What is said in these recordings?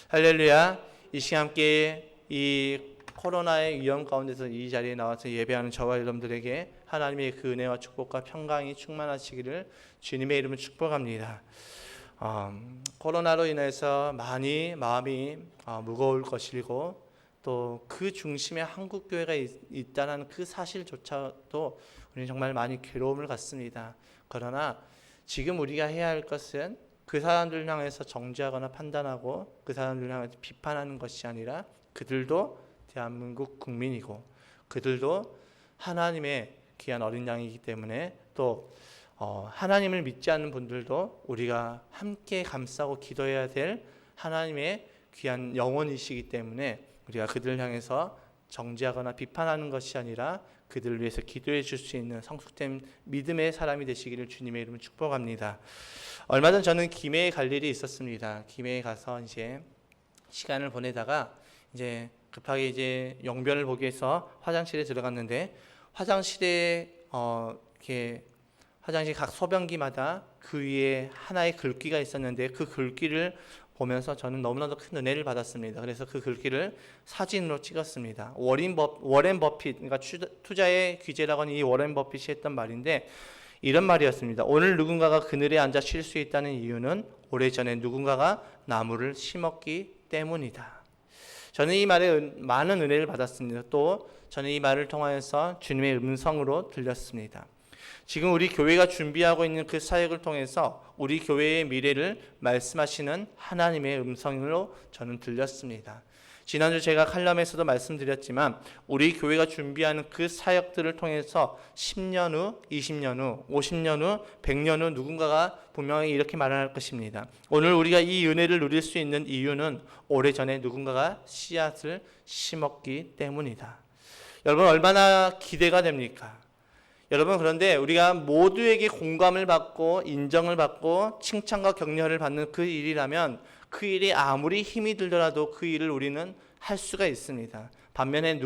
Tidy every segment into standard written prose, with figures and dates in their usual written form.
할렐루야. 이 시간 함께 이 코로나의 위험 가운데서 이 자리에 나와서 예배하는 저와 여러분들에게 하나님의 그 은혜와 축복과 평강이 충만하시기를 주님의 이름으로 축복합니다. 코로나로 인해서 많이 마음이 무거울 것이고 또 그 중심에 한국교회가 있다는 그 사실조차도 우리는 정말 많이 괴로움을 갖습니다. 그러나 지금 우리가 해야 할 것은 그 사람들 향해서 정죄하거나 판단하고 그 사람들 향해서 비판하는 것이 아니라 그들도 대한민국 국민이고 그들도 하나님의 귀한 어린 양이기 때문에 또 하나님을 믿지 않는 분들도 우리가 함께 감싸고 기도해야 될 하나님의 귀한 영혼이시기 때문에 우리가 그들을 향해서 정죄하거나 비판하는 것이 아니라 그들을 위해서 기도해 줄 수 있는 성숙된 믿음의 사람이 되시기를 주님의 이름으로 축복합니다. 얼마 전 저는 김해에 갈 일이 있었습니다. 김해에 가서 이제 시간을 보내다가 이제 급하게 이제 용변을 보기 위해서 화장실에 들어갔는데 화장실에 이렇게 화장실 각 소변기마다 그 위에 하나의 글귀가 있었는데 그 글귀를 보면서 저는 너무나도 큰 은혜를 받았습니다. 그래서 그 글귀를 사진으로 찍었습니다. 워렌 버핏, 그러니까 투자의 귀재라고 하는 이 워렌 버핏이 했던 말인데 이런 말이었습니다. 오늘 누군가가 그늘에 앉아 쉴 수 있다는 이유는 오래전에 누군가가 나무를 심었기 때문이다. 저는 이 말에 많은 은혜를 받았습니다. 또 저는 이 말을 통하여서 주님의 음성으로 들렸습니다. 지금 우리 교회가 준비하고 있는 그 사역을 통해서 우리 교회의 미래를 말씀하시는 하나님의 음성으로 저는 들렸습니다. 지난주 제가 칼럼에서도 말씀드렸지만 우리 교회가 준비하는 그 사역들을 통해서 10년 후, 20년 후, 50년 후, 100년 후 누군가가 분명히 이렇게 말할 것입니다. 오늘 우리가 이 은혜를 누릴 수 있는 이유는 오래전에 누군가가 씨앗을 심었기 때문이다. 여러분 얼마나 기대가 됩니까? 여러분 그런데 우리가 모두에게 공감을 받고 인정을 받고 칭찬과 격려를 받는 그 일이라면 그 일이 아무리 힘이 들더라도 그 일을 우리는 할 수가 있습니다. 반면에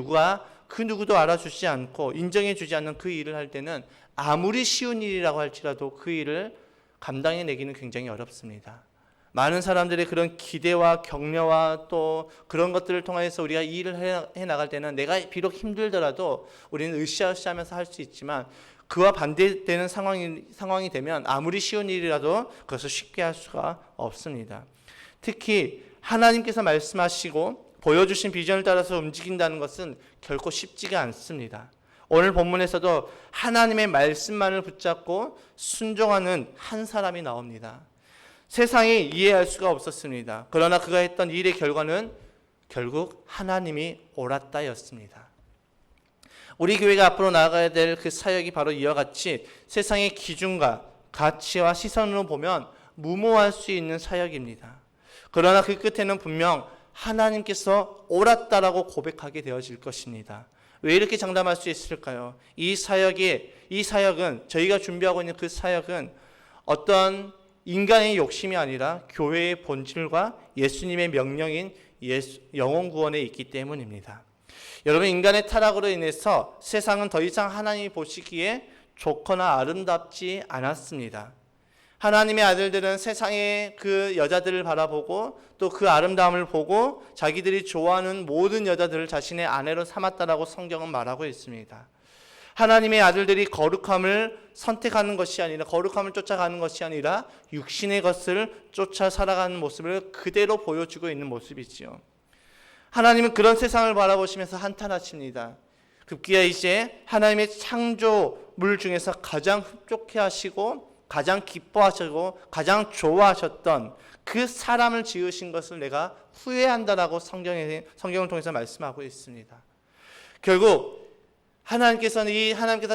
그 누구도 알아주지 않고 인정해 주지 않는 그 일을 할 때는 아무리 쉬운 일이라고 할지라도 그 일을 감당해내기는 굉장히 어렵습니다. 많은 사람들의 그런 기대와 격려와 또 그런 것들을 통해서 우리가 이 일을 해나갈 때는 내가 비록 힘들더라도 우리는 으쌰으쌰하면서 할 수 있지만 그와 반대되는 상황이 되면 아무리 쉬운 일이라도 그것을 쉽게 할 수가 없습니다. 특히 하나님께서 말씀하시고 보여주신 비전을 따라서 움직인다는 것은 결코 쉽지가 않습니다. 오늘 본문에서도 하나님의 말씀만을 붙잡고 순종하는 한 사람이 나옵니다. 세상이 이해할 수가 없었습니다. 그러나 그가 했던 일의 결과는 결국 하나님이 옳았다였습니다. 우리 교회가 앞으로 나아가야 될 그 사역이 바로 이와 같이 세상의 기준과 가치와 시선으로 보면 무모할 수 있는 사역입니다. 그러나 그 끝에는 분명 하나님께서 옳았다라고 고백하게 되어질 것입니다. 왜 이렇게 장담할 수 있을까요? 이 사역은 저희가 준비하고 있는 그 사역은 어떤 인간의 욕심이 아니라 교회의 본질과 예수님의 명령인 영혼 구원에 있기 때문입니다. 여러분 인간의 타락으로 인해서 세상은 더 이상 하나님이 보시기에 좋거나 아름답지 않았습니다. 하나님의 아들들은 세상의 그 여자들을 바라보고 또 그 아름다움을 보고 자기들이 좋아하는 모든 여자들을 자신의 아내로 삼았다라고 성경은 말하고 있습니다. 하나님의 아들들이 거룩함을 선택하는 것이 아니라 거룩함을 쫓아가는 것이 아니라 육신의 것을 쫓아 살아가는 모습을 그대로 보여주고 있는 모습이지요. 하나님은 그런 세상을 바라보시면서 한탄하십니다. 급기야 이제 하나님의 창조물 중에서 가장 흡족해 하시고 가장 기뻐하시고 가장 좋아하셨던 그 사람을 지으신 것을 내가 후회한다라고 성경을 통해서 말씀하고 있습니다. 결국 하나님께서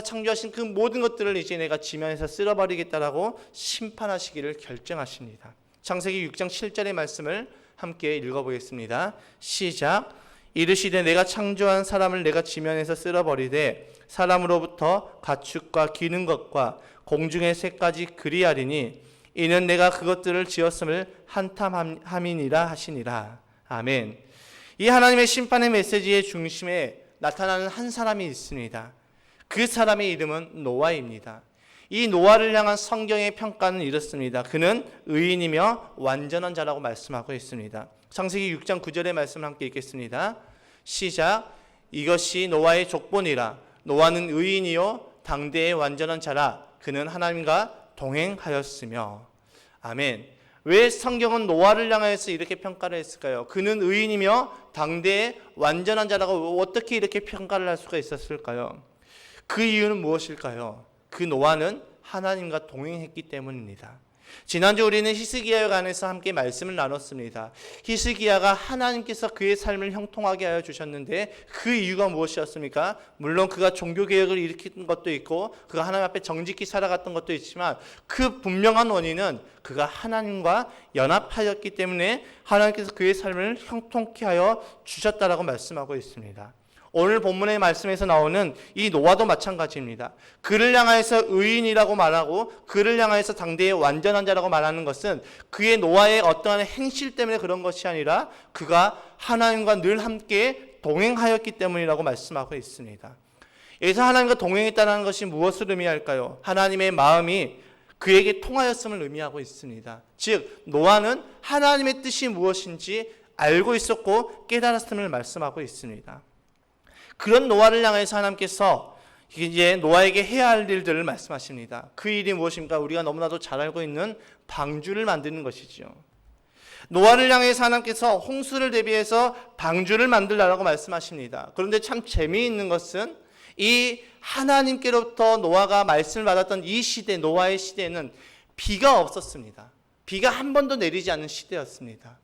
창조하신 그 모든 것들을 이제 내가 지면에서 쓸어버리겠다라고 심판하시기를 결정하십니다. 창세기 6장 7절의 말씀을 함께 읽어보겠습니다. 시작. 이르시되 내가 창조한 사람을 내가 지면에서 쓸어버리되 사람으로부터 가축과 기는 것과 공중의 새까지 그리하리니 이는 내가 그것들을 지었음을 한탐함이니라 하시니라. 아멘. 이 하나님의 심판의 메시지의 중심에 나타나는 한 사람이 있습니다. 그 사람의 이름은 노아입니다. 이 노아를 향한 성경의 평가는 이렇습니다. 그는 의인이며 완전한 자라고 말씀하고 있습니다. 창세기 6장 9절의 말씀을 함께 읽겠습니다. 시작. 이것이 노아의 족본이라. 노아는 의인이요 당대의 완전한 자라. 그는 하나님과 동행하였으며. 아멘. 왜 성경은 노아를 향해서 이렇게 평가를 했을까요? 그는 의인이며 당대의 완전한 자라고 어떻게 이렇게 평가를 할 수가 있었을까요? 그 이유는 무엇일까요? 그 노아는 하나님과 동행했기 때문입니다. 지난주 우리는 히스기야에 관해서 함께 말씀을 나눴습니다. 히스기야가 하나님께서 그의 삶을 형통하게 하여 주셨는데 그 이유가 무엇이었습니까? 물론 그가 종교개혁을 일으킨 것도 있고 그가 하나님 앞에 정직히 살아갔던 것도 있지만 그 분명한 원인은 그가 하나님과 연합하였기 때문에 하나님께서 그의 삶을 형통케 하여 주셨다라고 말씀하고 있습니다. 오늘 본문의 말씀에서 나오는 이 노아도 마찬가지입니다. 그를 향하여서 의인이라고 말하고 그를 향하여서 당대의 완전한 자라고 말하는 것은 그의 노아의 어떠한 행실 때문에 그런 것이 아니라 그가 하나님과 늘 함께 동행하였기 때문이라고 말씀하고 있습니다. 여기서 하나님과 동행했다는 것이 무엇을 의미할까요? 하나님의 마음이 그에게 통하였음을 의미하고 있습니다. 즉 노아는 하나님의 뜻이 무엇인지 알고 있었고 깨달았음을 말씀하고 있습니다. 그런 노아를 향해서 하나님께서 이제 노아에게 해야 할 일들을 말씀하십니다. 그 일이 무엇입니까? 우리가 너무나도 잘 알고 있는 방주를 만드는 것이죠. 노아를 향해서 하나님께서 홍수를 대비해서 방주를 만들라고 말씀하십니다. 그런데 참 재미있는 것은 이 하나님께로부터 노아가 말씀을 받았던 이 시대, 노아의 시대에는 비가 없었습니다. 비가 한 번도 내리지 않는 시대였습니다.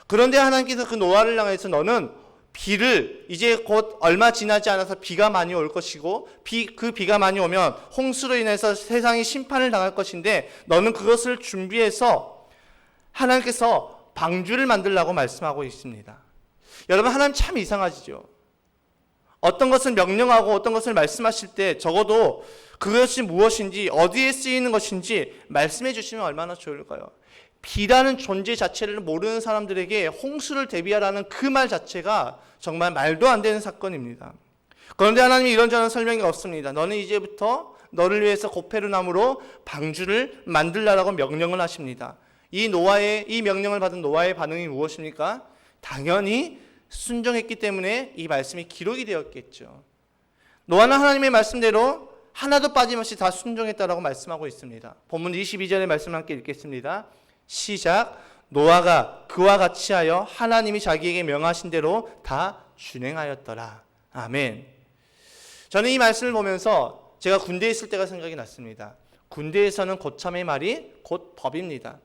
그런데 하나님께서 그 노아를 향해서 너는 비를 이제 곧 얼마 지나지 않아서 비가 많이 올 것이고 그 비가 많이 오면 홍수로 인해서 세상이 심판을 당할 것인데 너는 그것을 준비해서 하나님께서 방주를 만들라고 말씀하고 있습니다. 여러분 하나님 참 이상하시죠. 어떤 것을 명령하고 어떤 것을 말씀하실 때 적어도 그것이 무엇인지 어디에 쓰이는 것인지 말씀해 주시면 얼마나 좋을까요? 비라는 존재 자체를 모르는 사람들에게 홍수를 대비하라는 그 말 자체가 정말 말도 안 되는 사건입니다. 그런데 하나님이 이런저런 설명이 없습니다. 너는 이제부터 너를 위해서 고페르나무로 방주를 만들라라고 명령을 하십니다. 이 명령을 받은 노아의 반응이 무엇입니까? 당연히 순종했기 때문에 이 말씀이 기록이 되었겠죠. 노아는 하나님의 말씀대로 하나도 빠짐없이 다 순종했다라고 말씀하고 있습니다. 본문 22절의 말씀을 함께 읽겠습니다. 시작. 노아가 그와 같이 하여 하나님이 자기에게 명하신 대로 다 준행하였더라. 아멘. 저는 이 말씀을 보면서 제가 군대에 있을 때가 생각이 났습니다. 군대에서는 고참의 말이 곧 법입니다.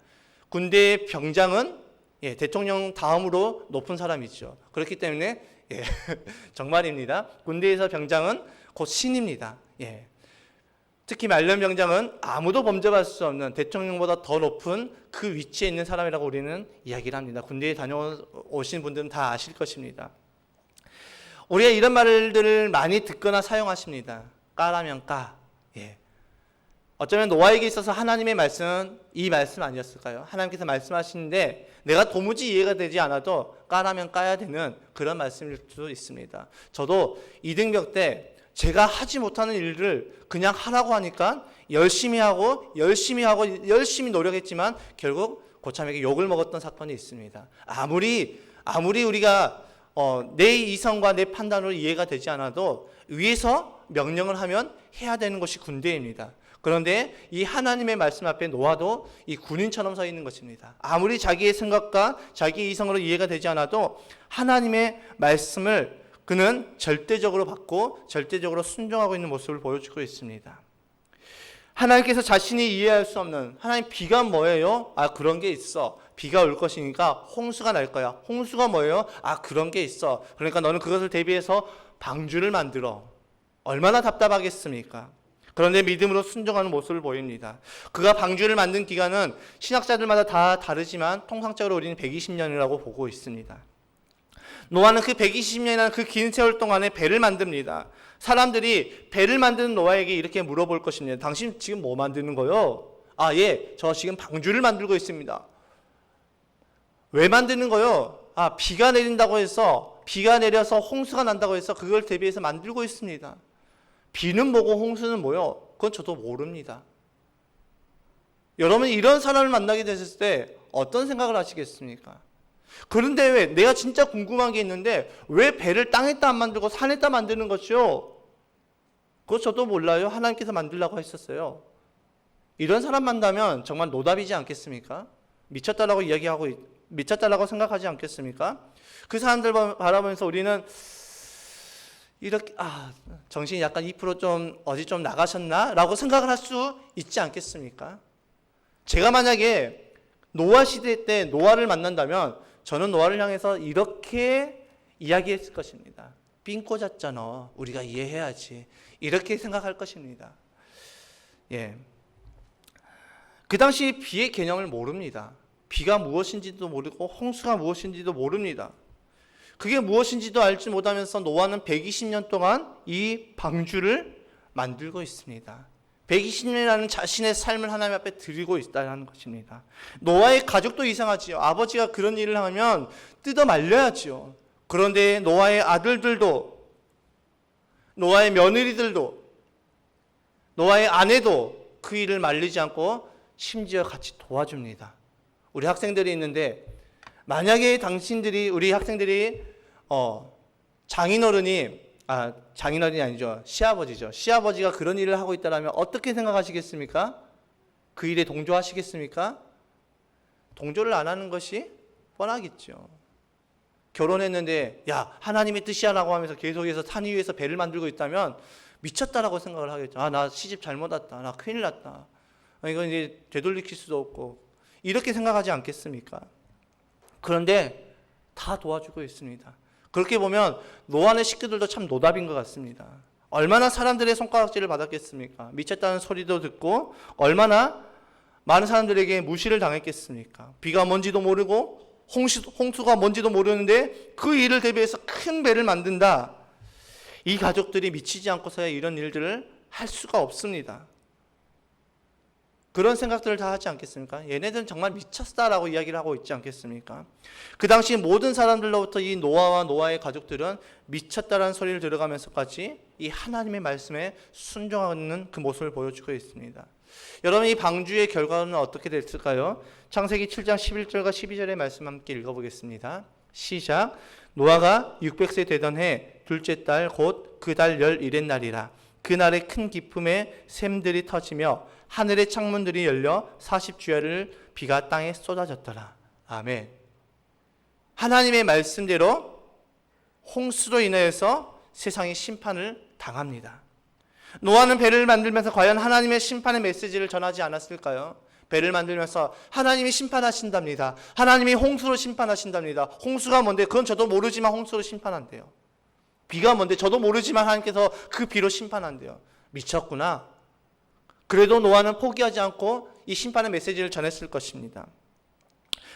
군대의 병장은 대통령 다음으로 높은 사람이죠. 그렇기 때문에 정말입니다. 군대에서 병장은 곧 신입니다. 특히 말년병장은 아무도 범접할 수 없는 대통령보다 더 높은 그 위치에 있는 사람이라고 우리는 이야기를 합니다. 군대에 다녀오신 분들은 다 아실 것입니다. 우리가 이런 말들을 많이 듣거나 사용하십니다. 까라면 까. 어쩌면 노아에게 있어서 하나님의 말씀은 이 말씀 아니었을까요? 하나님께서 말씀하시는데 내가 도무지 이해가 되지 않아도 까라면 까야 되는 그런 말씀일 수도 있습니다. 저도 이등병 때 제가 하지 못하는 일을 그냥 하라고 하니까 열심히 노력했지만 결국 고참에게 욕을 먹었던 사건이 있습니다. 아무리 우리가 내 이성과 내 판단으로 이해가 되지 않아도 위에서 명령을 하면 해야 되는 것이 군대입니다. 그런데 이 하나님의 말씀 앞에 노아도 이 군인처럼 서 있는 것입니다. 아무리 자기의 생각과 자기의 이성으로 이해가 되지 않아도 하나님의 말씀을 그는 절대적으로 받고 절대적으로 순종하고 있는 모습을 보여주고 있습니다. 하나님께서 자신이 이해할 수 없는 하나님 비가 뭐예요? 그런 게 있어. 비가 올 것이니까 홍수가 날 거야. 홍수가 뭐예요? 그런 게 있어. 그러니까 너는 그것을 대비해서 방주를 만들어. 얼마나 답답하겠습니까? 그런데 믿음으로 순종하는 모습을 보입니다. 그가 방주를 만든 기간은 신학자들마다 다 다르지만 통상적으로 우리는 120년이라고 보고 있습니다. 노아는 그 120년이라는 그 긴 세월 동안에 배를 만듭니다. 사람들이 배를 만드는 노아에게 이렇게 물어볼 것입니다. 당신 지금 뭐 만드는 거요? 저 지금 방주를 만들고 있습니다. 왜 만드는 거요? 비가 내려서 홍수가 난다고 해서 그걸 대비해서 만들고 있습니다. 비는 뭐고 홍수는 뭐요? 그건 저도 모릅니다. 여러분 이런 사람을 만나게 되셨을 때 어떤 생각을 하시겠습니까? 그런데 왜 내가 진짜 궁금한 게 있는데 왜 배를 땅에다 안 만들고 산에다 만드는 것이요? 그거 저도 몰라요. 하나님께서 만들라고 했었어요. 이런 사람 만나면 정말 노답이지 않겠습니까? 미쳤다라고 생각하지 않겠습니까? 그 사람들 바라보면서 우리는 이렇게 정신이 약간 2% 좀 어디 좀 나가셨나? 라고 생각을 할 수 있지 않겠습니까? 제가 만약에 노아 시대 때 노아를 만난다면 저는 노아를 향해서 이렇게 이야기했을 것입니다. 삥 꽂았잖아. 우리가 이해해야지. 이렇게 생각할 것입니다. 예. 그 당시 비의 개념을 모릅니다. 비가 무엇인지도 모르고 홍수가 무엇인지도 모릅니다. 그게 무엇인지도 알지 못하면서 노아는 120년 동안 이 방주를 만들고 있습니다. 120년이라는 자신의 삶을 하나님 앞에 드리고 있다는 것입니다. 노아의 가족도 이상하지요. 아버지가 그런 일을 하면 뜯어 말려야지요. 그런데 노아의 아들들도, 노아의 며느리들도, 노아의 아내도 그 일을 말리지 않고 심지어 같이 도와줍니다. 우리 학생들이 있는데 만약에 우리 학생들이 장인어른이 아니죠. 시아버지죠. 시아버지가 그런 일을 하고 있다면 어떻게 생각하시겠습니까? 그 일에 동조하시겠습니까? 동조를 안 하는 것이 뻔하겠죠. 결혼했는데 하나님의 뜻이야라고 하면서 계속해서 산 위에서 배를 만들고 있다면 미쳤다라고 생각을 하겠죠. 나 시집 잘못 왔다. 나 큰일 났다. 이건 이제 되돌리킬 수도 없고 이렇게 생각하지 않겠습니까? 그런데 다 도와주고 있습니다. 그렇게 보면 노아의 식구들도 참 노답인 것 같습니다. 얼마나 사람들의 손가락질을 받았겠습니까? 미쳤다는 소리도 듣고 얼마나 많은 사람들에게 무시를 당했겠습니까? 비가 뭔지도 모르고 홍수가 뭔지도 모르는데 그 일을 대비해서 큰 배를 만든다. 이 가족들이 미치지 않고서야 이런 일들을 할 수가 없습니다. 그런 생각들을 다 하지 않겠습니까? 얘네들은 정말 미쳤다라고 이야기를 하고 있지 않겠습니까? 그 당시 모든 사람들로부터 이 노아와 노아의 가족들은 미쳤다라는 소리를 들어가면서까지 이 하나님의 말씀에 순종하는 그 모습을 보여주고 있습니다. 여러분, 이 방주의 결과는 어떻게 됐을까요? 창세기 7장 11절과 12절의 말씀 함께 읽어보겠습니다. 시작. 노아가 600세 되던 해 둘째 달 곧 그 달 11의 날이라. 그날에 큰 기품에 샘들이 터지며 하늘의 창문들이 열려 40주야를 비가 땅에 쏟아졌더라. 아멘. 하나님의 말씀대로 홍수로 인하여서 세상이 심판을 당합니다. 노아는 배를 만들면서 과연 하나님의 심판의 메시지를 전하지 않았을까요? 배를 만들면서 하나님이 심판하신답니다. 하나님이 홍수로 심판하신답니다. 홍수가 뭔데? 그건 저도 모르지만 홍수로 심판한대요. 비가 뭔데? 저도 모르지만 하나님께서 그 비로 심판한대요. 미쳤구나. 그래도 노아는 포기하지 않고 이 심판의 메시지를 전했을 것입니다.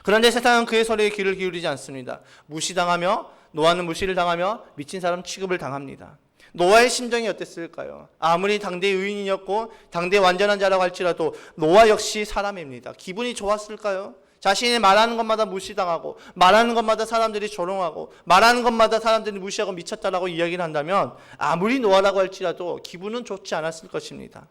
그런데 세상은 그의 소리에 귀를 기울이지 않습니다. 무시당하며 노아는 무시를 당하며 미친 사람 취급을 당합니다. 노아의 심정이 어땠을까요? 아무리 당대 의인이었고 당대 완전한 자라고 할지라도 노아 역시 사람입니다. 기분이 좋았을까요? 자신이 말하는 것마다 무시당하고 말하는 것마다 사람들이 조롱하고 말하는 것마다 사람들이 무시하고 미쳤다라고 이야기를 한다면 아무리 노아라고 할지라도 기분은 좋지 않았을 것입니다.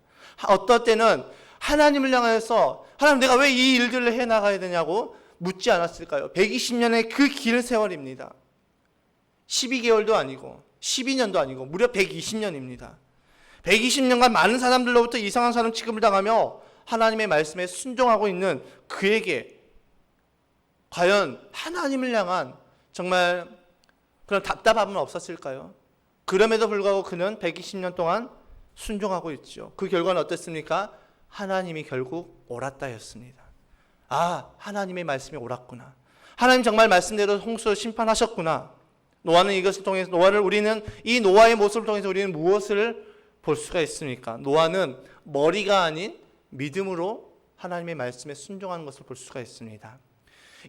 어떨 때는 하나님을 향해서 하나님 내가 왜 이 일들을 해나가야 되냐고 묻지 않았을까요? 120년의 그 긴 세월입니다. 12개월도 아니고 12년도 아니고 무려 120년입니다. 120년간 많은 사람들로부터 이상한 사람 취급을 당하며 하나님의 말씀에 순종하고 있는 그에게 과연 하나님을 향한 정말 그런 답답함은 없었을까요? 그럼에도 불구하고 그는 120년 동안 순종하고 있죠. 그 결과는 어땠습니까? 하나님이 결국 옳았다였습니다. 하나님의 말씀이 옳았구나. 하나님 정말 말씀대로 홍수를 심판하셨구나. 노아는 이것을 통해서 우리는 이 노아의 모습을 통해서 우리는 무엇을 볼 수가 있습니까? 노아는 머리가 아닌 믿음으로 하나님의 말씀에 순종하는 것을 볼 수가 있습니다.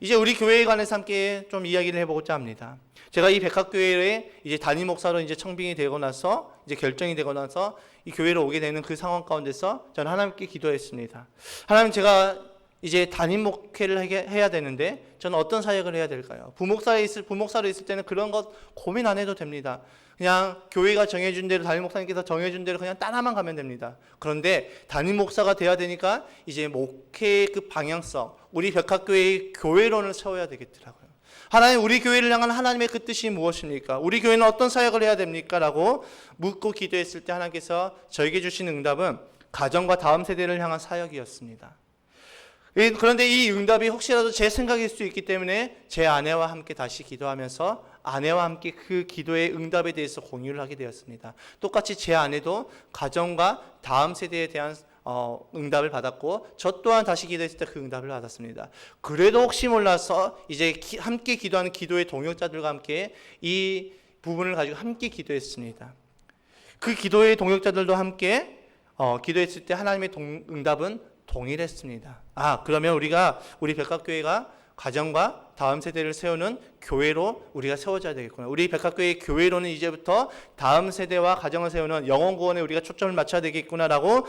이제 우리 교회에 관해서 함께 좀 이야기를 해보고자 합니다. 제가 이 백합교회에 이제 담임 목사로 이제 청빙이 되고 나서 이제 결정이 되고 나서 이 교회로 오게 되는 그 상황 가운데서 저는 하나님께 기도했습니다. 하나님, 제가 이제 담임 목회를 해야 되는데 저는 어떤 사역을 해야 될까요? 부목사로 있을 때는 그런 것 고민 안 해도 됩니다. 그냥 교회가 정해준 대로 담임 목사님께서 정해준 대로 그냥 따라만 가면 됩니다. 그런데 담임 목사가 돼야 되니까 이제 목회의 그 방향성, 우리 백합교회의 교회론을 세워야 되겠더라고요. 하나님, 우리 교회를 향한 하나님의 그 뜻이 무엇입니까? 우리 교회는 어떤 사역을 해야 됩니까? 라고 묻고 기도했을 때 하나님께서 저에게 주신 응답은 가정과 다음 세대를 향한 사역이었습니다. 그런데 이 응답이 혹시라도 제 생각일 수 있기 때문에 제 아내와 함께 다시 기도하면서 아내와 함께 그 기도의 응답에 대해서 공유를 하게 되었습니다. 똑같이 제 아내도 가정과 다음 세대에 대한 응답을 받았고, 저 또한 다시 기도했을 때 그 응답을 받았습니다. 그래도 혹시 몰라서 이제 함께 기도하는 기도의 동역자들과 함께 이 부분을 가지고 함께 기도했습니다. 그 기도의 동역자들도 함께 기도했을 때 하나님의 응답은 동일했습니다. 그러면 우리 백합교회가 가정과 다음 세대를 세우는 교회로 우리가 세워져야 되겠구나. 우리 백합교회의 교회로는 이제부터 다음 세대와 가정을 세우는 영혼 구원에 우리가 초점을 맞춰야 되겠구나라고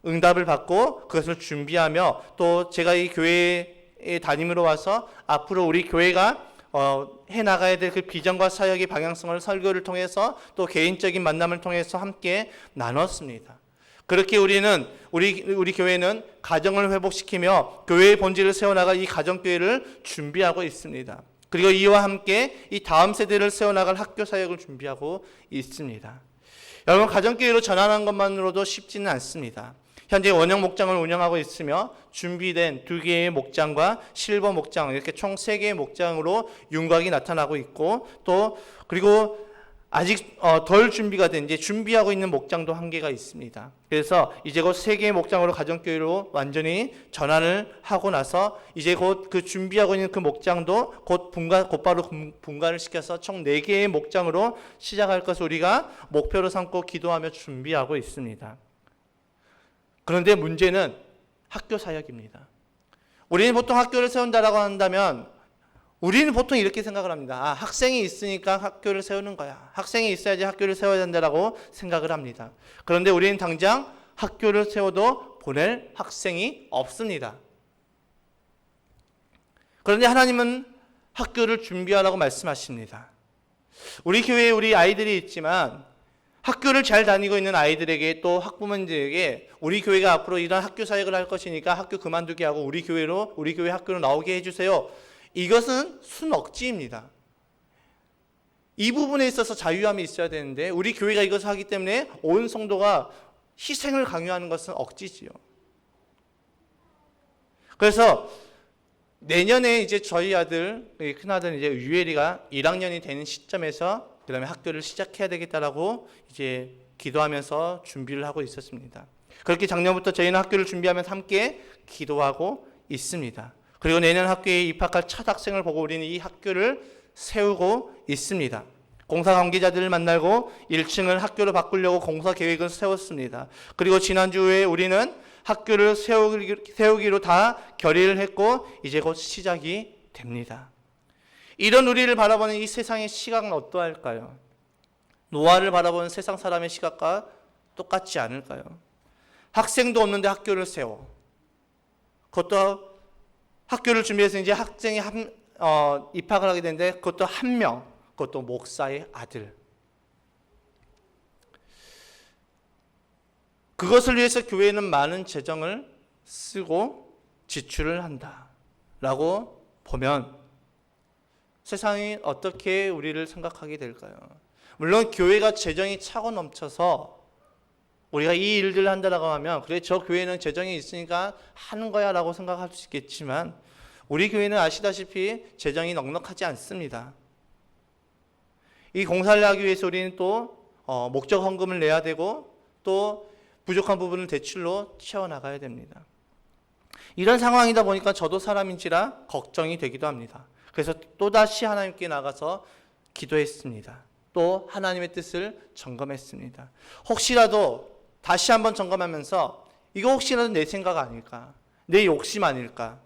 응답을 받고 그것을 준비하며, 또 제가 이 교회에 담임으로 와서 앞으로 우리 교회가 해나가야 될 그 비전과 사역의 방향성을 설교를 통해서 또 개인적인 만남을 통해서 함께 나눴습니다. 그렇게 우리 교회는 가정을 회복시키며 교회의 본질을 세워나갈 이 가정교회를 준비하고 있습니다. 그리고 이와 함께 이 다음 세대를 세워나갈 학교 사역을 준비하고 있습니다. 여러분, 가정교회로 전환한 것만으로도 쉽지는 않습니다. 현재 원형 목장을 운영하고 있으며 준비된 2개의 목장과 실버 목장, 이렇게 총 3개의 목장으로 윤곽이 나타나고 있고, 또 그리고 아직 덜 준비가 된, 이제 준비하고 있는 목장도 1개가 있습니다. 그래서 이제 곧 3개의 목장으로 가정교회로 완전히 전환을 하고 나서 이제 곧 그 준비하고 있는 그 목장도 곧바로 분간을 시켜서 총 4개의 목장으로 시작할 것을 우리가 목표로 삼고 기도하며 준비하고 있습니다. 그런데 문제는 학교 사역입니다. 우리는 보통 학교를 세운다라고 한다면 우리는 보통 이렇게 생각을 합니다. 학생이 있으니까 학교를 세우는 거야. 학생이 있어야지 학교를 세워야 된다라고 생각을 합니다. 그런데 우리는 당장 학교를 세워도 보낼 학생이 없습니다. 그런데 하나님은 학교를 준비하라고 말씀하십니다. 우리 교회에 우리 아이들이 있지만 학교를 잘 다니고 있는 아이들에게, 또 학부모님들에게 우리 교회가 앞으로 이런 학교 사역을 할 것이니까 학교 그만두게 하고 우리 교회 학교로 나오게 해주세요. 이것은 순억지입니다. 이 부분에 있어서 자유함이 있어야 되는데 우리 교회가 이것을 하기 때문에 온 성도가 희생을 강요하는 것은 억지지요. 그래서 내년에 이제 저희 큰아들 이제 유엘이가 1학년이 되는 시점에서 그다음에 학교를 시작해야 되겠다라고 이제 기도하면서 준비를 하고 있었습니다. 그렇게 작년부터 저희는 학교를 준비하면서 함께 기도하고 있습니다. 그리고 내년 학교에 입학할 첫 학생을 보고 우리는 이 학교를 세우고 있습니다. 공사 관계자들을 만나고 1층을 학교로 바꾸려고 공사 계획을 세웠습니다. 그리고 지난주에 우리는 학교를 세우기로 다 결의를 했고 이제 곧 시작이 됩니다. 이런 우리를 바라보는 이 세상의 시각은 어떠할까요? 노아를 바라보는 세상 사람의 시각과 똑같지 않을까요? 학생도 없는데 학교를 세워. 그것도 학교를 준비해서 이제 학생이 입학을 하게 되는데 그것도 1명, 그것도 목사의 아들. 그것을 위해서 교회는 많은 재정을 쓰고 지출을 한다라고 보면 세상이 어떻게 우리를 생각하게 될까요? 물론 교회가 재정이 차고 넘쳐서 우리가 이 일들을 한다라고 하면 그래, 저 교회는 재정이 있으니까 하는 거야 라고 생각할 수 있겠지만 우리 교회는 아시다시피 재정이 넉넉하지 않습니다. 이 공사를 하기 위해서 우리는 또 목적 헌금을 내야 되고 또 부족한 부분을 대출로 채워나가야 됩니다. 이런 상황이다 보니까 저도 사람인지라 걱정이 되기도 합니다. 그래서 또다시 하나님께 나가서 기도했습니다. 또 하나님의 뜻을 점검했습니다. 혹시라도 다시 한번 점검하면서 이거 혹시라도 내 생각 아닐까? 내 욕심 아닐까?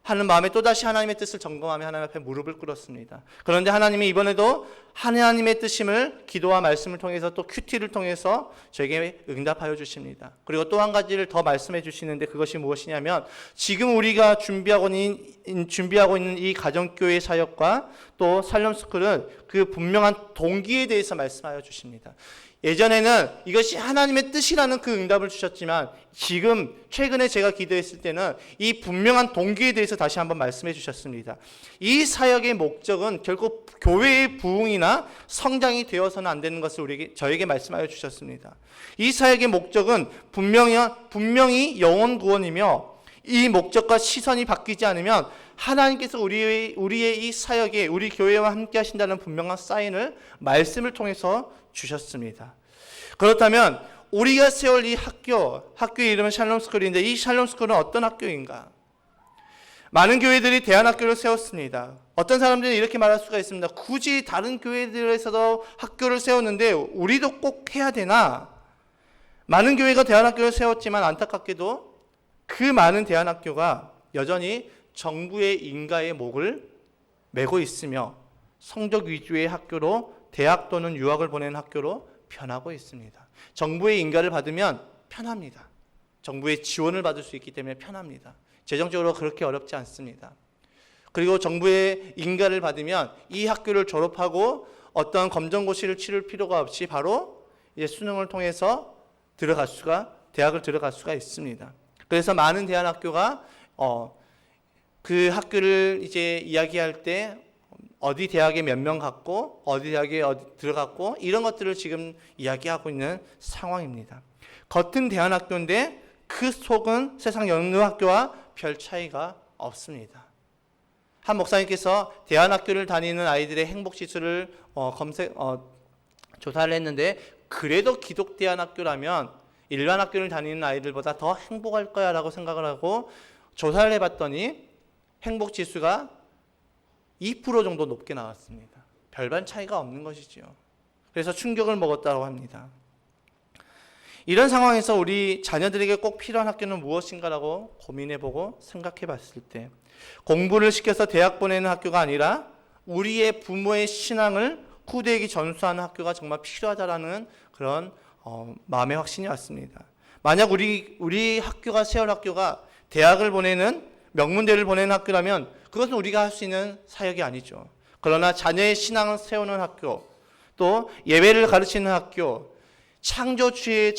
하는 마음에 또다시 하나님의 뜻을 점검하며 하나님 앞에 무릎을 꿇었습니다. 그런데 하나님이 이번에도 하나님의 뜻임을 기도와 말씀을 통해서 또 큐티를 통해서 저에게 응답하여 주십니다. 그리고 또 한 가지를 더 말씀해 주시는데 그것이 무엇이냐면 지금 우리가 준비하고 있는 이 가정교회 사역과 또 살렘스쿨은 그 분명한 동기에 대해서 말씀하여 주십니다. 예전에는 이것이 하나님의 뜻이라는 그 응답을 주셨지만 지금 최근에 제가 기도했을 때는 이 분명한 동기에 대해서 다시 한번 말씀해 주셨습니다. 이 사역의 목적은 결국 교회의 부흥이나 성장이 되어서는 안 되는 것을 저에게 말씀하여 주셨습니다. 이 사역의 목적은 분명히 영혼 구원이며 이 목적과 시선이 바뀌지 않으면 하나님께서 우리의 이 사역에 우리 교회와 함께 하신다는 분명한 사인을 말씀을 통해서 주셨습니다. 그렇다면 우리가 세울 이 학교의 이름은 샬롬스쿨인데 이 샬롬스쿨은 어떤 학교인가? 많은 교회들이 대안학교를 세웠습니다. 어떤 사람들은 이렇게 말할 수가 있습니다. 굳이 다른 교회들에서도 학교를 세웠는데 우리도 꼭 해야 되나? 많은 교회가 대안학교를 세웠지만 안타깝게도 그 많은 대안학교가 여전히 정부의 인가의 목을 메고 있으며 성적 위주의 학교로 대학 또는 유학을 보내는 학교로 변하고 있습니다. 정부의 인가를 받으면 편합니다. 정부의 지원을 받을 수 있기 때문에 편합니다. 재정적으로 그렇게 어렵지 않습니다. 그리고 정부의 인가를 받으면 이 학교를 졸업하고 어떤 검정고시를 치를 필요가 없이 바로 이제 수능을 통해서 대학을 들어갈 수가 있습니다. 그래서 많은 대안학교가 그 학교를 이제 이야기할 때 어디 대학에 몇 명 갔고 어디 대학에 들어갔고 이런 것들을 지금 이야기하고 있는 상황입니다. 겉은 대안학교인데 그 속은 세상 여느 학교와 별 차이가 없습니다. 한 목사님께서 대안학교를 다니는 아이들의 행복지수를 조사를 했는데 그래도 기독대안학교라면 일반 학교를 다니는 아이들보다 더 행복할 거야 라고 생각을 하고 조사를 해봤더니 행복지수가 2% 정도 높게 나왔습니다. 별반 차이가 없는 것이죠. 그래서 충격을 먹었다고 합니다. 이런 상황에서 우리 자녀들에게 꼭 필요한 학교는 무엇인가라고 고민해보고 생각해봤을 때 공부를 시켜서 대학 보내는 학교가 아니라 우리의 부모의 신앙을 후대에게 전수하는 학교가 정말 필요하다라는 그런 마음의 확신이 왔습니다. 만약 우리 학교가 세울 학교가 대학을 보내는 명문대를 보내는 학교라면 그것은 우리가 할 수 있는 사역이 아니죠. 그러나 자녀의 신앙을 세우는 학교, 또 예배를 가르치는 학교, 창조주의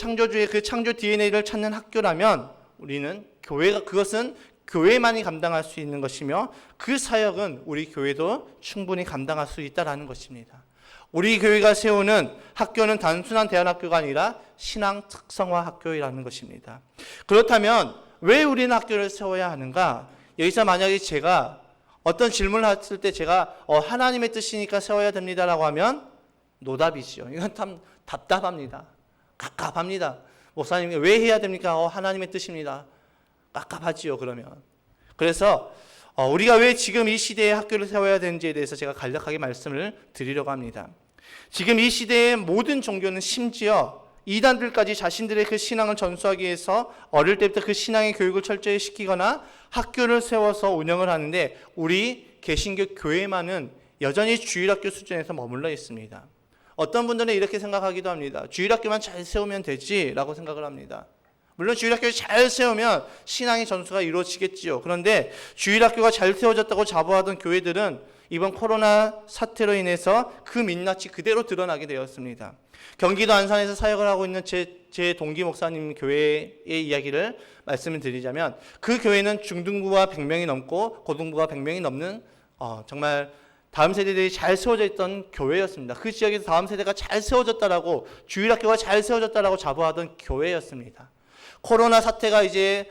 그 창조 DNA를 찾는 학교라면 우리는 그것은 교회만이 감당할 수 있는 것이며 그 사역은 우리 교회도 충분히 감당할 수 있다라는 것입니다. 우리 교회가 세우는 학교는 단순한 대안학교가 아니라 신앙 특성화 학교라는 것입니다. 그렇다면 왜 우리는 학교를 세워야 하는가? 여기서 만약에 제가 어떤 질문을 했을 때 제가 하나님의 뜻이니까 세워야 됩니다라고 하면 노답이지요. 이건 참 답답합니다. 갑갑합니다. 목사님 왜 해야 됩니까? 하나님의 뜻입니다. 깝깝하지요. 그러면 그래서 우리가 왜 지금 이 시대에 학교를 세워야 되는지에 대해서 제가 간략하게 말씀을 드리려고 합니다. 지금 이 시대의 모든 종교는 심지어 이단들까지 자신들의 그 신앙을 전수하기 위해서 어릴 때부터 그 신앙의 교육을 철저히 시키거나 학교를 세워서 운영을 하는데 우리 개신교 교회만은 여전히 주일학교 수준에서 머물러 있습니다. 어떤 분들은 이렇게 생각하기도 합니다. 주일학교만 잘 세우면 되지라고 생각을 합니다. 물론 주일학교를 잘 세우면 신앙의 전수가 이루어지겠지요. 그런데 주일학교가 잘 세워졌다고 자부하던 교회들은 이번 코로나 사태로 인해서 그 민낯이 그대로 드러나게 되었습니다. 경기도 안산에서 사역을 하고 있는 제 동기 목사님 교회의 이야기를 말씀을 드리자면 그 교회는 중등부가 100명이 넘고 고등부가 100명이 넘는 정말 다음 세대들이 잘 세워져 있던 교회였습니다. 그 지역에서 다음 세대가 잘 세워졌다라고 주일학교가 잘 세워졌다라고 자부하던 교회였습니다. 코로나 사태가 이제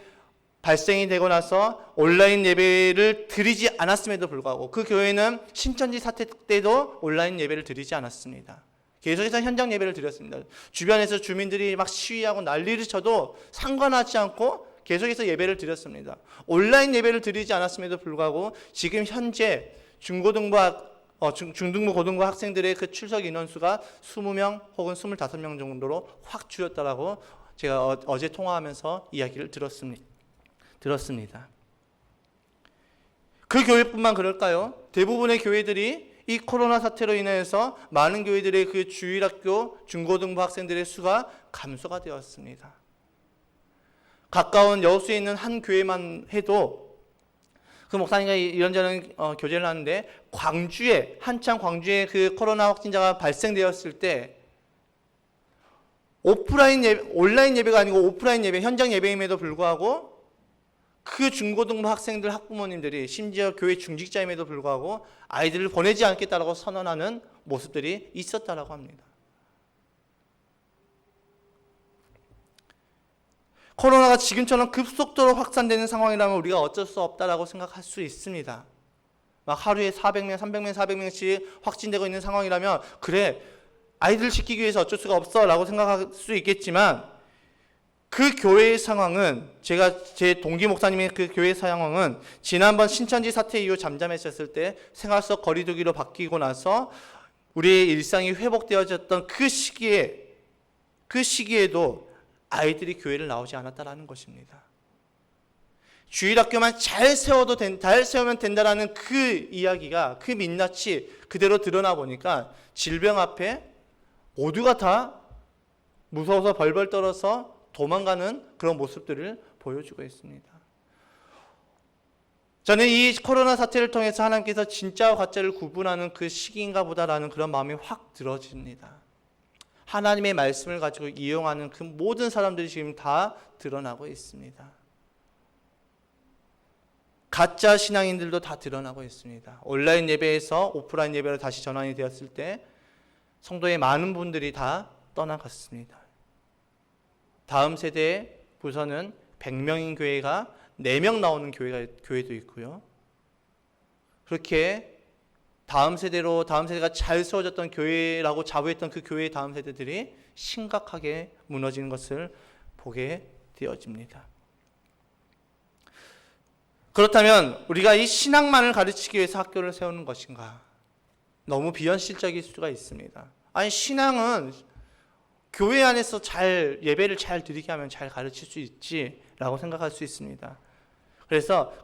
발생이 되고 나서 온라인 예배를 드리지 않았음에도 불구하고 그 교회는 신천지 사태 때도 온라인 예배를 드리지 않았습니다. 계속해서 현장 예배를 드렸습니다. 주변에서 주민들이 막 시위하고 난리를 쳐도 상관하지 않고 계속해서 예배를 드렸습니다. 온라인 예배를 드리지 않았음에도 불구하고 지금 현재 중등부, 고등부 학생들의 그 출석 인원수가 20명 혹은 25명 정도로 확 줄였다라고 제가 어제 통화하면서 이야기를 들었습니다. 그 교회뿐만 그럴까요? 대부분의 교회들이 이 코로나 사태로 인해서 많은 교회들의 그 주일학교 중고등부 학생들의 수가 감소가 되었습니다. 가까운 여수에 있는 한 교회만 해도 그 목사님과 이런저런 교제를 하는데 한창 광주에 그 코로나 확진자가 발생되었을 때 온라인 예배가 아니고 오프라인 예배, 현장 예배임에도 불구하고 그 중고등부 학생들 학부모님들이 심지어 교회 중직자임에도 불구하고 아이들을 보내지 않겠다라고 선언하는 모습들이 있었다라고 합니다. 코로나가 지금처럼 급속도로 확산되는 상황이라면 우리가 어쩔 수 없다라고 생각할 수 있습니다. 막 하루에 400명, 300명, 400명씩 확진되고 있는 상황이라면 그래, 아이들을 지키기 위해서 어쩔 수가 없어 라고 생각할 수 있겠지만 그 교회의 상황은, 제 동기 목사님의 그 교회의 상황은 지난번 신천지 사태 이후 잠잠해졌을 때 생활 속 거리두기로 바뀌고 나서 우리의 일상이 회복되어졌던 그 시기에도 아이들이 교회를 나오지 않았다라는 것입니다. 주일학교만 잘 세우면 된다라는 그 이야기가, 그 민낯이 그대로 드러나 보니까 질병 앞에 모두가 다 무서워서 벌벌 떨어서 도망가는 그런 모습들을 보여주고 있습니다. 저는 이 코로나 사태를 통해서 하나님께서 진짜와 가짜를 구분하는 그 시기인가 보다라는 그런 마음이 확 들어집니다. 하나님의 말씀을 가지고 이용하는 그 모든 사람들이 지금 다 드러나고 있습니다. 가짜 신앙인들도 다 드러나고 있습니다. 온라인 예배에서 오프라인 예배로 다시 전환이 되었을 때 성도의 많은 분들이 다 떠나갔습니다. 다음 세대의 부서는 100명인 교회가 4명 나오는 교회도 있고요. 그렇게 다음 세대가 잘 세워졌던 교회라고 자부했던 그 교회의 다음 세대들이 심각하게 무너지는 것을 보게 되어집니다. 그렇다면 우리가 이 신앙만을 가르치기 위해서 학교를 세우는 것인가? 너무 비현실적일 수가 있습니다. 아니, 신앙은 교회 안에서 예배를 잘 드리게 하면 잘 가르칠 수 있지라고 생각할 수 있습니다.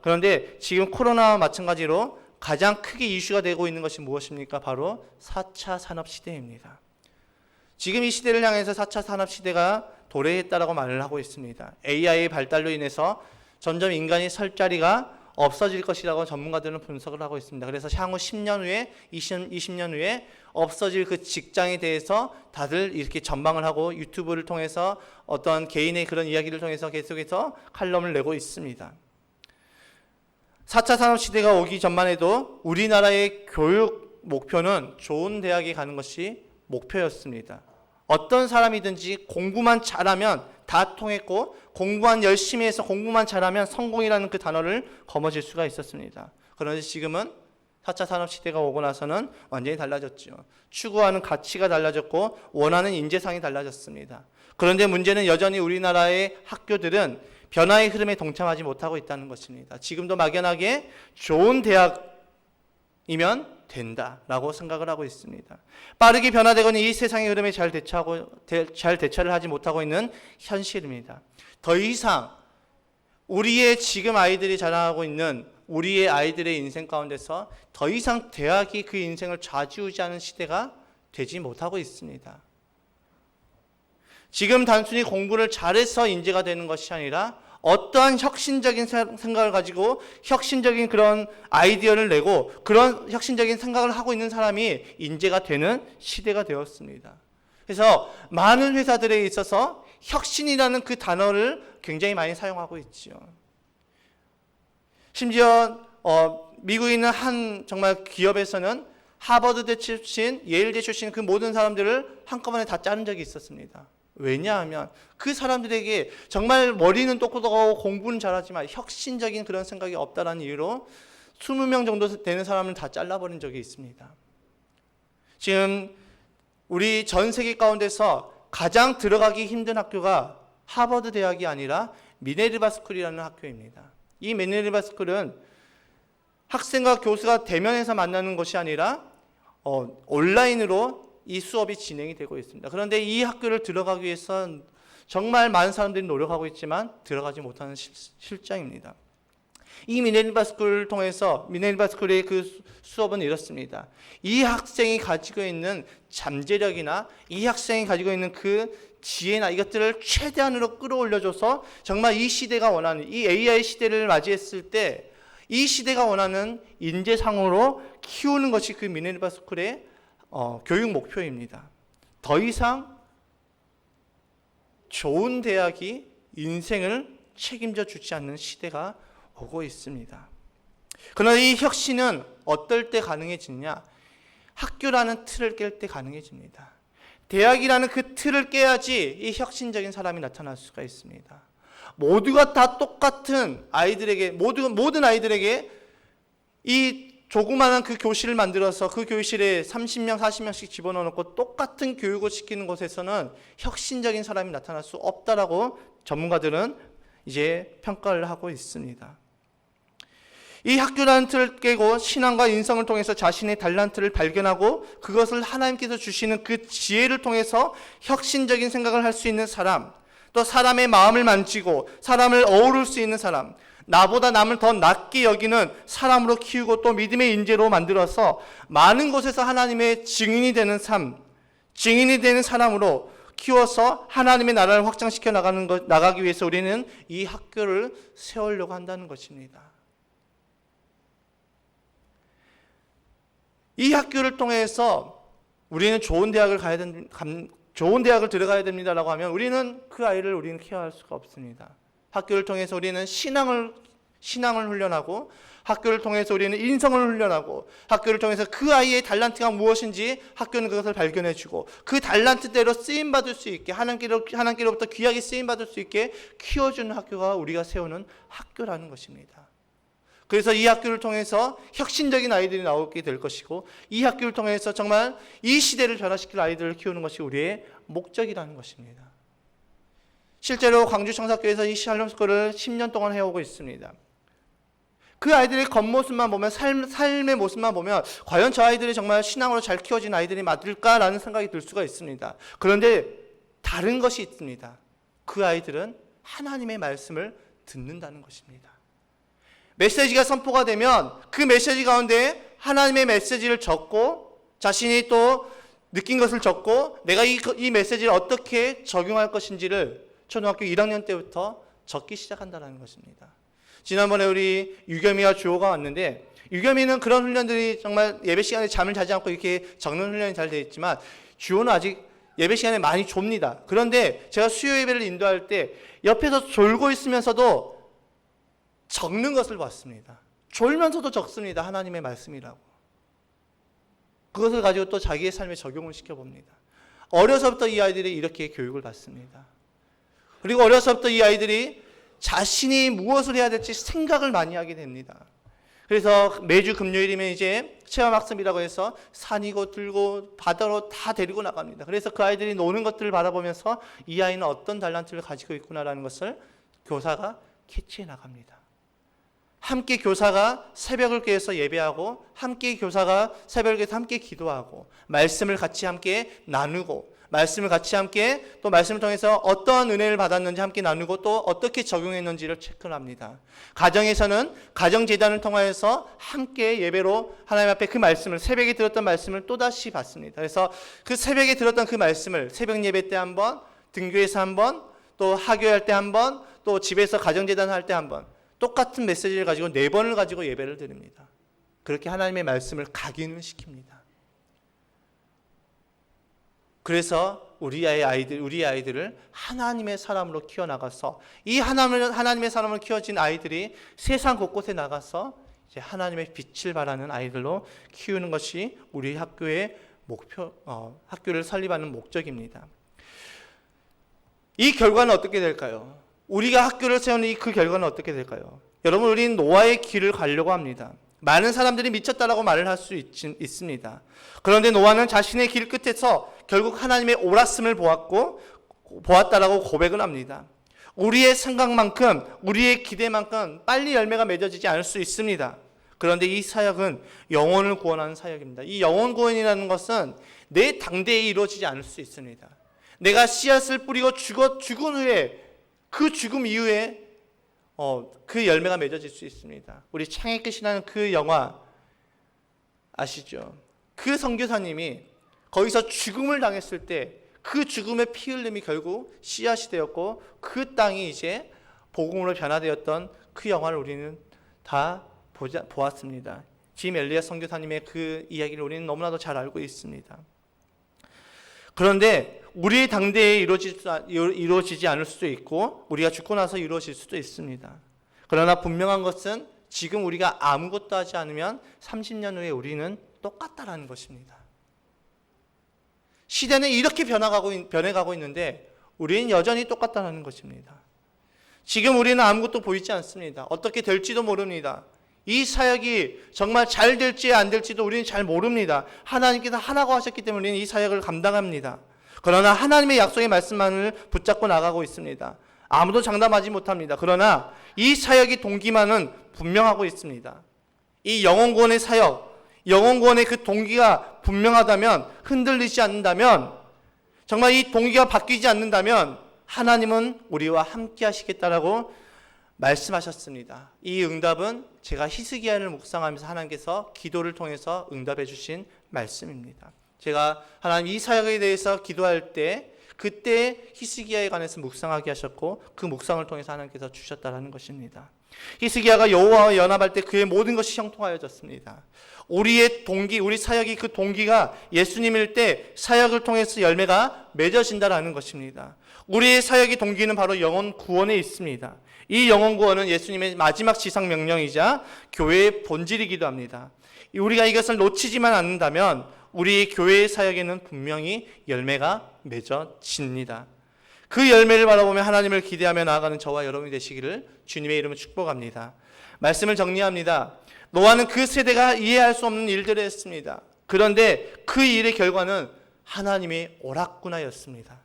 그런데 지금 코로나와 마찬가지로 가장 크게 이슈가 되고 있는 것이 무엇입니까? 바로 4차 산업시대입니다. 지금 이 시대를 향해서 4차 산업시대가 도래했다라고 말을 하고 있습니다. AI의 발달로 인해서 점점 인간이 설 자리가 없어질 것이라고 전문가들은 분석을 하고 있습니다. 그래서 향후 10년 후에, 20년 후에 없어질 그 직장에 대해서 다들 이렇게 전망을 하고 유튜브를 통해서 어떤 개인의 그런 이야기를 통해서 계속해서 칼럼을 내고 있습니다. 4차 산업시대가 오기 전만 해도 우리나라의 교육 목표는 좋은 대학에 가는 것이 목표였습니다. 어떤 사람이든지 공부만 잘하면 다 통했고 공부만 열심히 해서 공부만 잘하면 성공이라는 그 단어를 거머쥘 수가 있었습니다. 그런데 지금은 4차 산업시대가 오고 나서는 완전히 달라졌죠. 추구하는 가치가 달라졌고 원하는 인재상이 달라졌습니다. 그런데 문제는 여전히 우리나라의 학교들은 변화의 흐름에 동참하지 못하고 있다는 것입니다. 지금도 막연하게 좋은 대학이면 된다라고 생각을 하고 있습니다. 빠르게 변화되고는 이 세상의 흐름에 잘 대처를 하지 못하고 있는 현실입니다. 더 이상 우리의 지금 아이들이 자라나고 있는 우리의 아이들의 인생 가운데서 더 이상 대학이 그 인생을 좌지우지하는 시대가 되지 못하고 있습니다. 지금 단순히 공부를 잘해서 인재가 되는 것이 아니라 어떠한 혁신적인 생각을 가지고 혁신적인 그런 아이디어를 내고 그런 혁신적인 생각을 하고 있는 사람이 인재가 되는 시대가 되었습니다. 그래서 많은 회사들에 있어서 혁신이라는 그 단어를 굉장히 많이 사용하고 있지요. 심지어 미국에 있는 한 정말 기업에서는 하버드대 출신, 예일대 출신 그 모든 사람들을 한꺼번에 다 자른 적이 있었습니다. 왜냐하면 그 사람들에게 정말 머리는 똑똑하고 공부는 잘하지만 혁신적인 그런 생각이 없다는 이유로 20명 정도 되는 사람을 다 잘라버린 적이 있습니다. 지금 우리 전 세계 가운데서 가장 들어가기 힘든 학교가 하버드 대학이 아니라 미네르바 스쿨이라는 학교입니다. 이 미네르바 스쿨은 학생과 교수가 대면에서 만나는 것이 아니라 온라인으로 이 수업이 진행이 되고 있습니다. 그런데 이 학교를 들어가기 위해서 정말 많은 사람들이 노력하고 있지만 들어가지 못하는 실정입니다. 이 미네르바 스쿨을 통해서 미네르바 스쿨의 그 수업은 이렇습니다. 이 학생이 가지고 있는 잠재력이나 이 학생이 가지고 있는 그 지혜나 이것들을 최대한으로 끌어올려줘서 정말 이 시대가 원하는 이 AI 시대를 맞이했을 때 이 시대가 원하는 인재상으로 키우는 것이 그 미네르바 스쿨의 교육 목표입니다. 더 이상 좋은 대학이 인생을 책임져 주지 않는 시대가 오고 있습니다. 그러나 이 혁신은 어떨 때 가능해지느냐? 학교라는 틀을 깰 때 가능해집니다. 대학이라는 그 틀을 깨야지 이 혁신적인 사람이 나타날 수가 있습니다. 모두가 다 똑같은 아이들에게, 모든 아이들에게 이 조그마한 그 교실을 만들어서 그 교실에 30명, 40명씩 집어넣어놓고 똑같은 교육을 시키는 곳에서는 혁신적인 사람이 나타날 수 없다라고 전문가들은 이제 평가를 하고 있습니다. 이 학교라는 틀을 깨고 신앙과 인성을 통해서 자신의 달란트를 발견하고 그것을 하나님께서 주시는 그 지혜를 통해서 혁신적인 생각을 할 수 있는 사람, 또 사람의 마음을 만지고 사람을 어우를 수 있는 사람, 나보다 남을 더 낮게 여기는 사람으로 키우고 또 믿음의 인재로 만들어서 많은 곳에서 하나님의 증인이 되는 삶, 증인이 되는 사람으로 키워서 하나님의 나라를 확장시켜 나가기 위해서 우리는 이 학교를 세우려고 한다는 것입니다. 이 학교를 통해서 우리는 좋은 대학을 좋은 대학을 들어가야 됩니다라고 하면 우리는 그 아이를 우리는 케어할 수가 없습니다. 학교를 통해서 우리는 신앙을 훈련하고, 학교를 통해서 우리는 인성을 훈련하고, 학교를 통해서 그 아이의 달란트가 무엇인지 학교는 그것을 발견해주고 그 달란트대로 쓰임받을 수 있게, 하나님께로부터 귀하게 쓰임받을 수 있게 키워주는 학교가 우리가 세우는 학교라는 것입니다. 그래서 이 학교를 통해서 혁신적인 아이들이 나오게 될 것이고, 이 학교를 통해서 정말 이 시대를 변화시킬 아이들을 키우는 것이 우리의 목적이라는 것입니다. 실제로 광주청사교회에서 이 샬롬스쿨을 10년 동안 해오고 있습니다. 그 아이들의 겉모습만 보면, 삶의 모습만 보면 과연 저 아이들이 정말 신앙으로 잘 키워진 아이들이 맞을까라는 생각이 들 수가 있습니다. 그런데 다른 것이 있습니다. 그 아이들은 하나님의 말씀을 듣는다는 것입니다. 메시지가 선포가 되면 그 메시지 가운데 하나님의 메시지를 적고, 자신이 또 느낀 것을 적고, 내가 이 메시지를 어떻게 적용할 것인지를 초등학교 1학년 때부터 적기 시작한다는 것입니다. 지난번에 우리 유겸이와 주호가 왔는데, 유겸이는 그런 훈련들이 정말 예배 시간에 잠을 자지 않고 이렇게 적는 훈련이 잘 되어 있지만, 주호는 아직 예배 시간에 많이 좁니다. 그런데 제가 수요 예배를 인도할 때 옆에서 졸고 있으면서도 적는 것을 봤습니다. 졸면서도 적습니다. 하나님의 말씀이라고. 그것을 가지고 또 자기의 삶에 적용을 시켜봅니다. 어려서부터 이 아이들이 이렇게 교육을 받습니다. 그리고 어려서부터 이 아이들이 자신이 무엇을 해야 될지 생각을 많이 하게 됩니다. 그래서 매주 금요일이면 이제 체험학습이라고 해서 산이고 들고 바다로 다 데리고 나갑니다. 그래서 그 아이들이 노는 것들을 바라보면서 이 아이는 어떤 달란트를 가지고 있구나라는 것을 교사가 캐치해 나갑니다. 함께 교사가 새벽을 깨서 예배하고, 함께 교사가 새벽을 깨서 함께 기도하고, 말씀을 같이 함께 나누고, 말씀을 같이 함께 또 말씀을 통해서 어떠한 은혜를 받았는지 함께 나누고, 또 어떻게 적용했는지를 체크를 합니다. 가정에서는 가정재단을 통해서 함께 예배로 하나님 앞에 그 말씀을, 새벽에 들었던 말씀을 또다시 받습니다. 그래서 그 새벽에 들었던 그 말씀을 새벽 예배 때 한 번, 등교에서 한 번, 또 하교할 때 한 번, 또 집에서 가정재단 할 때 한 번, 똑같은 메시지를 가지고 4번을 가지고 예배를 드립니다. 그렇게 하나님의 말씀을 각인을 시킵니다. 그래서 우리 아이들을 하나님의 사람으로 키워나가서, 이 하나님의 사람으로 키워진 아이들이 세상 곳곳에 나가서 이제 하나님의 빛을 발하는 아이들로 키우는 것이 우리 학교의 학교를 설립하는 목적입니다. 이 결과는 어떻게 될까요? 우리가 학교를 세우는 그 결과는 어떻게 될까요? 여러분, 우리는 노아의 길을 가려고 합니다. 많은 사람들이 미쳤다라고 말을 할 수 있습니다. 그런데 노아는 자신의 길 끝에서 결국 하나님의 옳았음을 보았다라고 고백을 합니다. 우리의 생각만큼, 우리의 기대만큼 빨리 열매가 맺어지지 않을 수 있습니다. 그런데 이 사역은 영혼을 구원하는 사역입니다. 이 영혼 구원이라는 것은 내 당대에 이루어지지 않을 수 있습니다. 내가 씨앗을 뿌리고 죽은 후에, 그 죽음 이후에 그 열매가 맺어질 수 있습니다. 우리 창의 끝이라는 그 영화 아시죠? 그 선교사님이 거기서 죽음을 당했을 때 그 죽음의 피 흘림이 결국 씨앗이 되었고, 그 땅이 이제 복음으로 변화되었던 그 영화를 우리는 다 보았습니다. 짐 엘리엇 선교사님의 그 이야기를 우리는 너무나도 잘 알고 있습니다. 그런데 우리의 당대에 이루어지지 않을 수도 있고 우리가 죽고 나서 이루어질 수도 있습니다. 그러나 분명한 것은 지금 우리가 아무것도 하지 않으면 30년 후에 우리는 똑같다라는 것입니다. 시대는 이렇게 변해가고 있는데 우리는 여전히 똑같다는 것입니다. 지금 우리는 아무것도 보이지 않습니다. 어떻게 될지도 모릅니다. 이 사역이 정말 잘 될지 안 될지도 우리는 잘 모릅니다. 하나님께서 하라고 하셨기 때문에 우리는 이 사역을 감당합니다. 그러나 하나님의 약속의 말씀만을 붙잡고 나가고 있습니다. 아무도 장담하지 못합니다. 그러나 이 사역의 동기만은 분명하고 있습니다. 이 영혼구원의 사역, 영혼구원의 그 동기가 분명하다면, 흔들리지 않는다면, 정말 이 동기가 바뀌지 않는다면 하나님은 우리와 함께 하시겠다라고 말씀하셨습니다. 이 응답은 제가 히스기야를 묵상하면서 하나님께서 기도를 통해서 응답해 주신 말씀입니다. 제가 하나님 이 사역에 대해서 기도할 때 그때 히스기야에 관해서 묵상하게 하셨고 그 묵상을 통해서 하나님께서 주셨다라는 것입니다. 히스기야가 여호와와 연합할 때 그의 모든 것이 형통하여졌습니다. 우리의 동기, 우리 사역이 그 동기가 예수님일 때 사역을 통해서 열매가 맺어진다라는 것입니다. 우리의 사역의 동기는 바로 영혼 구원에 있습니다. 이 영혼 구원은 예수님의 마지막 지상 명령이자 교회의 본질이기도 합니다. 우리가 이것을 놓치지만 않는다면 우리 교회의 사역에는 분명히 열매가 맺어집니다. 그 열매를 바라보며 하나님을 기대하며 나아가는 저와 여러분이 되시기를 주님의 이름으로 축복합니다. 말씀을 정리합니다. 노아는 그 세대가 이해할 수 없는 일들을 했습니다. 그런데 그 일의 결과는 하나님의 오락구나였습니다.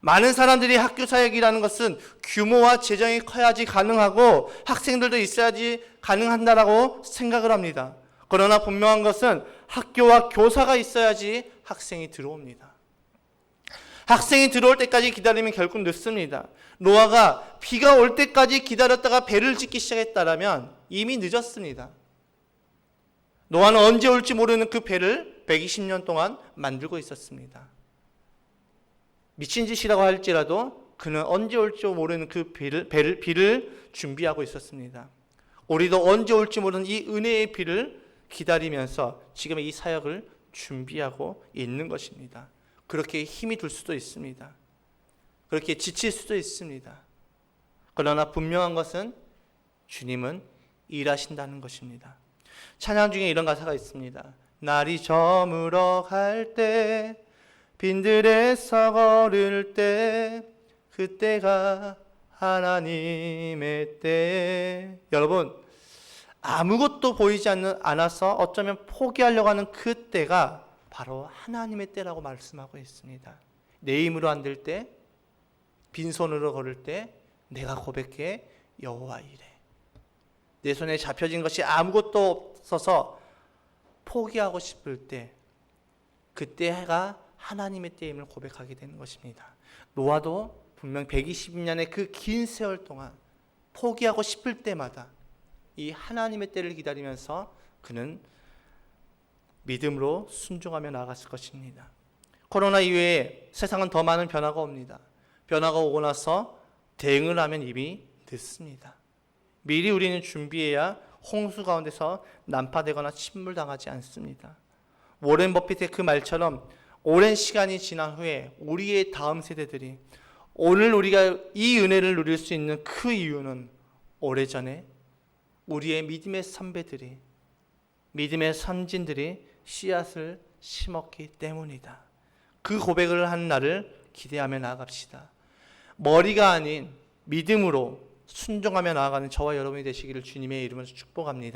많은 사람들이 학교 사역이라는 것은 규모와 재정이 커야지 가능하고 학생들도 있어야지 가능한다라고 생각을 합니다. 그러나 분명한 것은 학교와 교사가 있어야지 학생이 들어옵니다. 학생이 들어올 때까지 기다리면 결국 늦습니다. 노아가 비가 올 때까지 기다렸다가 배를 짓기 시작했다면 이미 늦었습니다. 노아는 언제 올지 모르는 그 배를 120년 동안 만들고 있었습니다. 미친 짓이라고 할지라도 그는 언제 올지 모르는 그 비를 준비하고 있었습니다. 우리도 언제 올지 모르는 이 은혜의 비를 기다리면서 지금 이 사역을 준비하고 있는 것입니다. 그렇게 힘이 들 수도 있습니다. 그렇게 지칠 수도 있습니다. 그러나 분명한 것은 주님은 일하신다는 것입니다. 찬양 중에 이런 가사가 있습니다. 날이 저물어 갈 때 빈들에서 걸을 때 그때가 하나님의 때. 여러분, 아무것도 보이지 않아서 어쩌면 포기하려고 하는 그 때가 바로 하나님의 때라고 말씀하고 있습니다. 내 힘으로 안 될 때, 빈손으로 걸을 때 내가 고백해 여호와 이래. 내 손에 잡혀진 것이 아무것도 없어서 포기하고 싶을 때 그때가 하나님의 때임을 고백하게 되는 것입니다. 노아도 분명 120년의 그 긴 세월 동안 포기하고 싶을 때마다 이 하나님의 때를 기다리면서 그는 믿음으로 순종하며 나아갔을 것입니다. 코로나 이후에 세상은 더 많은 변화가 옵니다. 변화가 오고 나서 대응을 하면 이미 늦습니다. 미리 우리는 준비해야 홍수 가운데서 난파되거나 침몰당하지 않습니다. 워렌 버핏의 그 말처럼 오랜 시간이 지난 후에 우리의 다음 세대들이 오늘 우리가 이 은혜를 누릴 수 있는 그 이유는 오래전에 우리의 믿음의 선배들이, 믿음의 선진들이 씨앗을 심었기 때문이다. 그 고백을 하는 날을 기대하며 나아갑시다. 머리가 아닌 믿음으로 순종하며 나아가는 저와 여러분이 되시기를 주님의 이름으로 축복합니다.